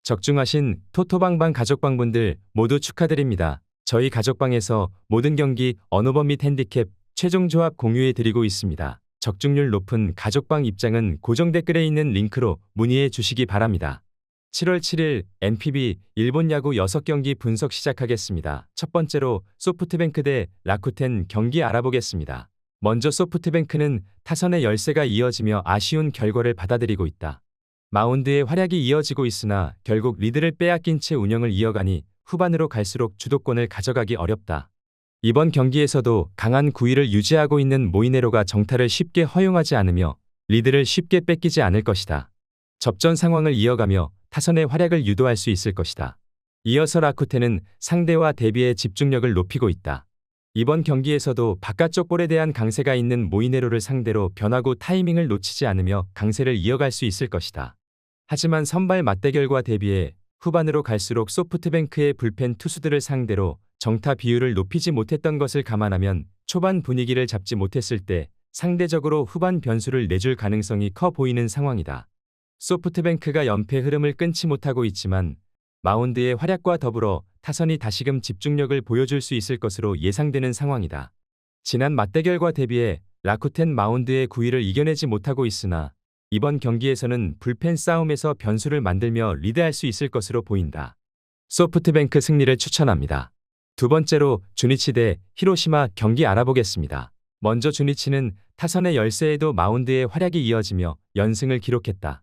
적중하신 토토방방 가족방분들 모두 축하드립니다. 저희 가족방에서 모든 경기 언어범 및 핸디캡 최종 조합 공유해 드리고 있습니다. 적중률 높은 가족방 입장은 고정 댓글에 있는 링크로 문의해 주시기 바랍니다. 7월 7일 NPB 일본 야구 6경기 분석 시작하겠습니다. 첫 번째로 소프트뱅크 대 라쿠텐 경기 알아보겠습니다. 먼저 소프트뱅크는 타선의 열세가 이어지며 아쉬운 결과를 받아들이고 있다. 마운드의 활약이 이어지고 있으나 결국 리드를 빼앗긴 채 운영을 이어가니 후반으로 갈수록 주도권을 가져가기 어렵다. 이번 경기에서도 강한 구위를 유지하고 있는 모이네로가 정타를 쉽게 허용하지 않으며 리드를 쉽게 뺏기지 않을 것이다. 접전 상황을 이어가며 타선의 활약을 유도할 수 있을 것이다. 이어서 라쿠텐은 상대와 대비해 집중력을 높이고 있다. 이번 경기에서도 바깥쪽 볼에 대한 강세가 있는 모이네로를 상대로 변화구 타이밍을 놓치지 않으며 강세를 이어갈 수 있을 것이다. 하지만 선발 맞대결과 대비해 후반으로 갈수록 소프트뱅크의 불펜 투수들을 상대로 정타 비율을 높이지 못했던 것을 감안하면 초반 분위기를 잡지 못했을 때 상대적으로 후반 변수를 내줄 가능성이 커 보이는 상황이다. 소프트뱅크가 연패 흐름을 끊지 못하고 있지만 마운드의 활약과 더불어 타선이 다시금 집중력을 보여줄 수 있을 것으로 예상되는 상황이다. 지난 맞대결과 대비해 라쿠텐 마운드의 구위를 이겨내지 못하고 있으나 이번 경기에서는 불펜 싸움에서 변수를 만들며 리드할 수 있을 것으로 보인다. 소프트뱅크 승리를 추천합니다. 두 번째로 주니치 대 히로시마 경기 알아보겠습니다. 먼저 주니치는 타선의 열세에도 마운드의 활약이 이어지며 연승을 기록했다.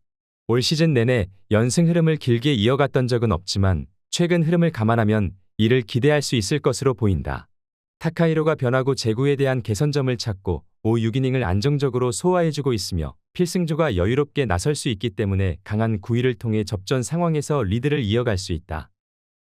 올 시즌 내내 연승 흐름을 길게 이어갔던 적은 없지만 최근 흐름을 감안하면 이를 기대할 수 있을 것으로 보인다. 타카히로가 변화구 제구에 대한 개선점을 찾고 5-6이닝을 안정적으로 소화해주고 있으며 필승조가 여유롭게 나설 수 있기 때문에 강한 구위를 통해 접전 상황에서 리드를 이어갈 수 있다.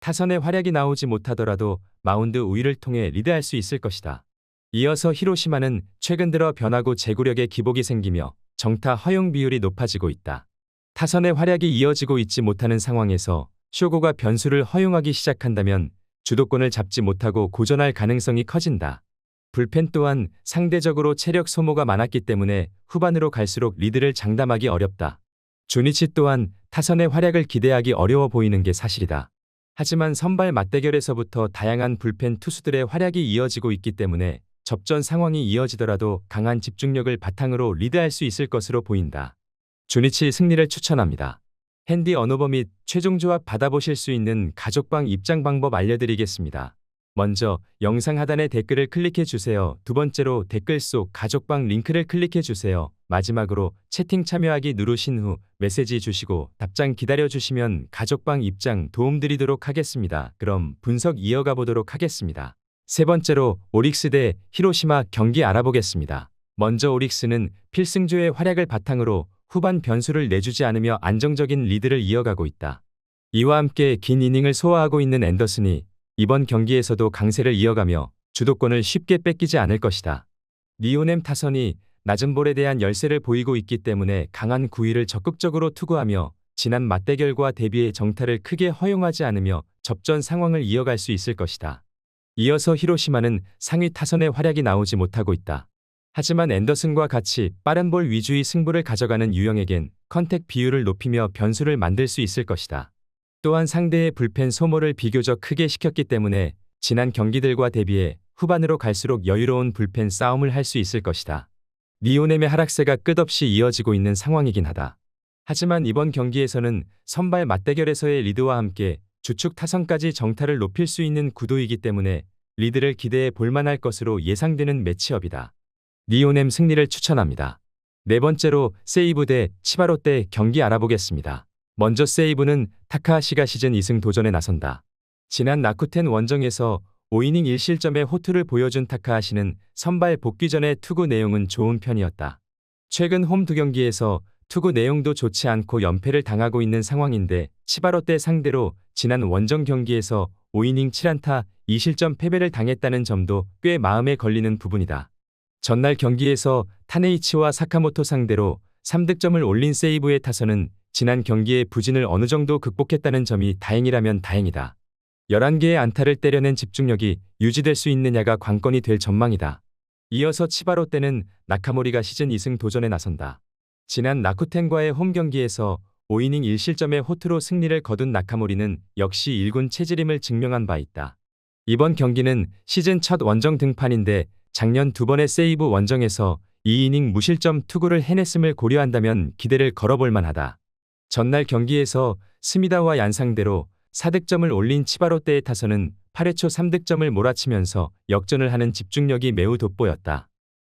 타선의 활약이 나오지 못하더라도 마운드 우위를 통해 리드할 수 있을 것이다. 이어서 히로시마는 최근 들어 변화구 제구력에 기복이 생기며 정타 허용 비율이 높아지고 있다. 타선의 활약이 이어지고 있지 못하는 상황에서 쇼고가 변수를 허용하기 시작한다면 주도권을 잡지 못하고 고전할 가능성이 커진다. 불펜 또한 상대적으로 체력 소모가 많았기 때문에 후반으로 갈수록 리드를 장담하기 어렵다. 주니치 또한 타선의 활약을 기대하기 어려워 보이는 게 사실이다. 하지만 선발 맞대결에서부터 다양한 불펜 투수들의 활약이 이어지고 있기 때문에 접전 상황이 이어지더라도 강한 집중력을 바탕으로 리드할 수 있을 것으로 보인다. 주니치 승리를 추천합니다. 핸디 언어버 및 최종 조합 받아보실 수 있는 가족방 입장 방법 알려드리겠습니다. 먼저 영상 하단의 댓글을 클릭해 주세요. 두 번째로 댓글 속 가족방 링크를 클릭해 주세요. 마지막으로 채팅 참여하기 누르신 후 메시지 주시고 답장 기다려 주시면 가족방 입장 도움드리도록 하겠습니다. 그럼 분석 이어가 보도록 하겠습니다. 세 번째로 오릭스 대 히로시마 경기 알아보겠습니다. 먼저 오릭스는 필승조의 활약을 바탕으로 후반 변수를 내주지 않으며 안정적인 리드를 이어가고 있다. 이와 함께 긴 이닝을 소화하고 있는 앤더슨이 이번 경기에서도 강세를 이어가며 주도권을 쉽게 뺏기지 않을 것이다. 리오넴 타선이 낮은 볼에 대한 열세를 보이고 있기 때문에 강한 구위를 적극적으로 투구하며 지난 맞대결과 대비해 정타를 크게 허용하지 않으며 접전 상황을 이어갈 수 있을 것이다. 이어서 히로시마는 상위 타선의 활약이 나오지 못하고 있다. 하지만 앤더슨과 같이 빠른 볼 위주의 승부를 가져가는 유형에겐 컨택 비율을 높이며 변수를 만들 수 있을 것이다. 또한 상대의 불펜 소모를 비교적 크게 시켰기 때문에 지난 경기들과 대비해 후반으로 갈수록 여유로운 불펜 싸움을 할 수 있을 것이다. 리오넴의 하락세가 끝없이 이어지고 있는 상황이긴 하다. 하지만 이번 경기에서는 선발 맞대결에서의 리드와 함께 주축 타선까지 정타를 높일 수 있는 구도이기 때문에 리드를 기대해 볼만할 것으로 예상되는 매치업이다. 리오넴 승리를 추천합니다. 네 번째로 세이브 대 치바로 대 경기 알아보겠습니다. 먼저 세이브는 타카하시가 시즌 2승 도전에 나선다. 지난 라쿠텐 원정에서 5이닝 1실점의 호투를 보여준 타카하시는 선발 복귀 전의 투구 내용은 좋은 편이었다. 최근 홈 2경기에서 투구 내용도 좋지 않고 연패를 당하고 있는 상황인데 치바로 대 상대로 지난 원정 경기에서 5이닝 7안타 2실점 패배를 당했다는 점도 꽤 마음에 걸리는 부분이다. 전날 경기에서 타네이치와 사카모토 상대로 3득점을 올린 세이브의 타선은 지난 경기의 부진을 어느 정도 극복했다는 점이 다행이라면 다행이다. 11개의 안타를 때려낸 집중력이 유지될 수 있느냐가 관건이 될 전망이다. 이어서 치바로 때는 나카모리가 시즌 2승 도전에 나선다. 지난 라쿠텐과의 홈 경기에서 5이닝 1실점의 호투로 승리를 거둔 나카모리는 역시 1군 체질임을 증명한 바 있다. 이번 경기는 시즌 첫 원정 등판인데 작년 2번의 세이브 원정에서 2이닝 무실점 투구를 해냈음을 고려한다면 기대를 걸어볼 만하다. 전날 경기에서 스미다와 얀상대로 4득점을 올린 치바로떼의 타선은 8회 초 3득점을 몰아치면서 역전을 하는 집중력이 매우 돋보였다.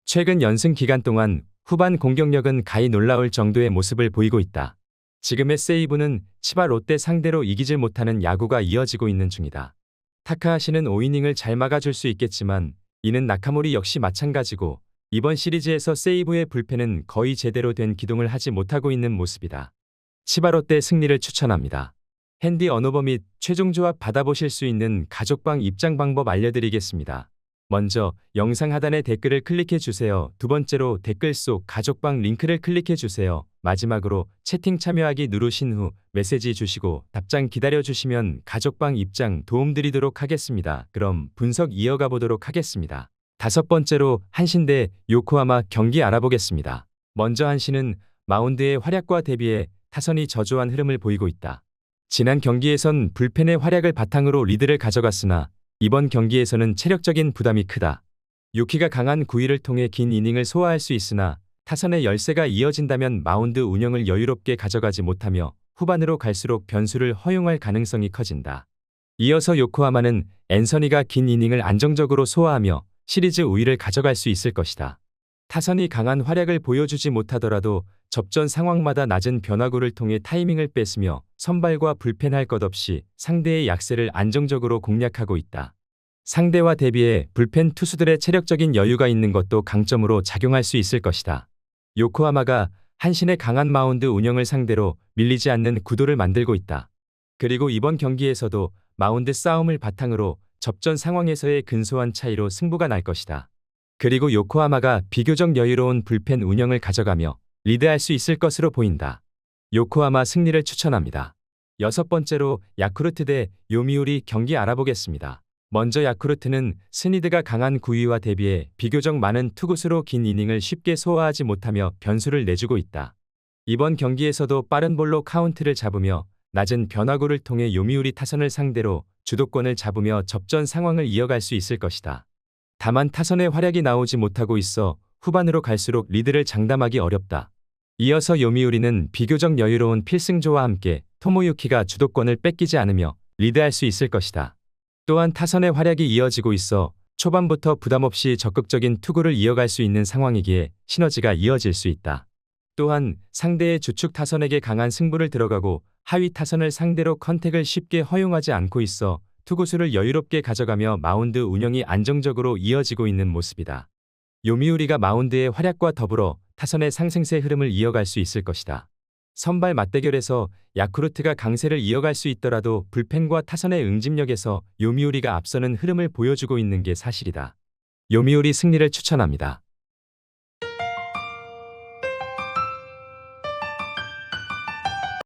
최근 연승 기간 동안 후반 공격력은 가히 놀라울 정도의 모습을 보이고 있다. 지금의 세이브는 치바 롯데 상대로 이기질 못하는 야구가 이어지고 있는 중이다. 타카하시는 5이닝을 잘 막아줄 수 있겠지만 이는 나카모리 역시 마찬가지고 이번 시리즈에서 세이브의 불펜은 거의 제대로 된 기동을 하지 못하고 있는 모습이다. 치바 롯데 승리를 추천합니다. 핸디 언오버 및 최종 조합 받아보실 수 있는 가족방 입장 방법 알려드리겠습니다. 먼저 영상 하단의 댓글을 클릭해 주세요. 두 번째로 댓글 속 가족방 링크를 클릭해 주세요. 마지막으로 채팅 참여하기 누르신 후 메시지 주시고 답장 기다려 주시면 가족방 입장 도움드리도록 하겠습니다. 그럼 분석 이어가 보도록 하겠습니다. 다섯 번째로 한신 대 요코하마 경기 알아보겠습니다. 먼저 한신은 마운드의 활약과 대비해 타선이 저조한 흐름을 보이고 있다. 지난 경기에선 불펜의 활약을 바탕으로 리드를 가져갔으나 이번 경기에서는 체력적인 부담이 크다. 요키가 강한 구위를 통해 긴 이닝을 소화할 수 있으나 타선의 열세가 이어진다면 마운드 운영을 여유롭게 가져가지 못하며 후반으로 갈수록 변수를 허용할 가능성이 커진다. 이어서 요코하마는 앤서니가 긴 이닝을 안정적으로 소화하며 시리즈 우위를 가져갈 수 있을 것이다. 타선이 강한 활약을 보여주지 못하더라도 접전 상황마다 낮은 변화구를 통해 타이밍을 뺐으며 선발과 불펜 할 것 없이 상대의 약세를 안정적으로 공략하고 있다. 상대와 대비해 불펜 투수들의 체력적인 여유가 있는 것도 강점으로 작용할 수 있을 것이다. 요코하마가 한신의 강한 마운드 운영을 상대로 밀리지 않는 구도를 만들고 있다. 그리고 이번 경기에서도 마운드 싸움을 바탕으로 접전 상황에서의 근소한 차이로 승부가 날 것이다. 그리고 요코하마가 비교적 여유로운 불펜 운영을 가져가며 리드할 수 있을 것으로 보인다. 요코하마 승리를 추천합니다. 여섯 번째로 야쿠르트 대 요미우리 경기 알아보겠습니다. 먼저 야쿠르트는 스니드가 강한 구위와 대비해 비교적 많은 투구수로 긴 이닝을 쉽게 소화하지 못하며 변수를 내주고 있다. 이번 경기에서도 빠른 볼로 카운트를 잡으며 낮은 변화구를 통해 요미우리 타선을 상대로 주도권을 잡으며 접전 상황을 이어갈 수 있을 것이다. 다만 타선의 활약이 나오지 못하고 있어 후반으로 갈수록 리드를 장담하기 어렵다. 이어서 요미우리는 비교적 여유로운 필승조와 함께 토모유키가 주도권을 뺏기지 않으며 리드할 수 있을 것이다. 또한 타선의 활약이 이어지고 있어 초반부터 부담없이 적극적인 투구를 이어갈 수 있는 상황이기에 시너지가 이어질 수 있다. 또한 상대의 주축 타선에게 강한 승부를 들어가고 하위 타선을 상대로 컨택을 쉽게 허용하지 않고 있어 투구수를 여유롭게 가져가며 마운드 운영이 안정적으로 이어지고 있는 모습이다. 요미우리가 마운드의 활약과 더불어 타선의 상승세 흐름을 이어갈 수 있을 것이다. 선발 맞대결에서 야쿠르트가 강세를 이어갈 수 있더라도 불펜과 타선의 응집력에서 요미우리가 앞서는 흐름을 보여주고 있는 게 사실이다. 요미우리 승리를 추천합니다.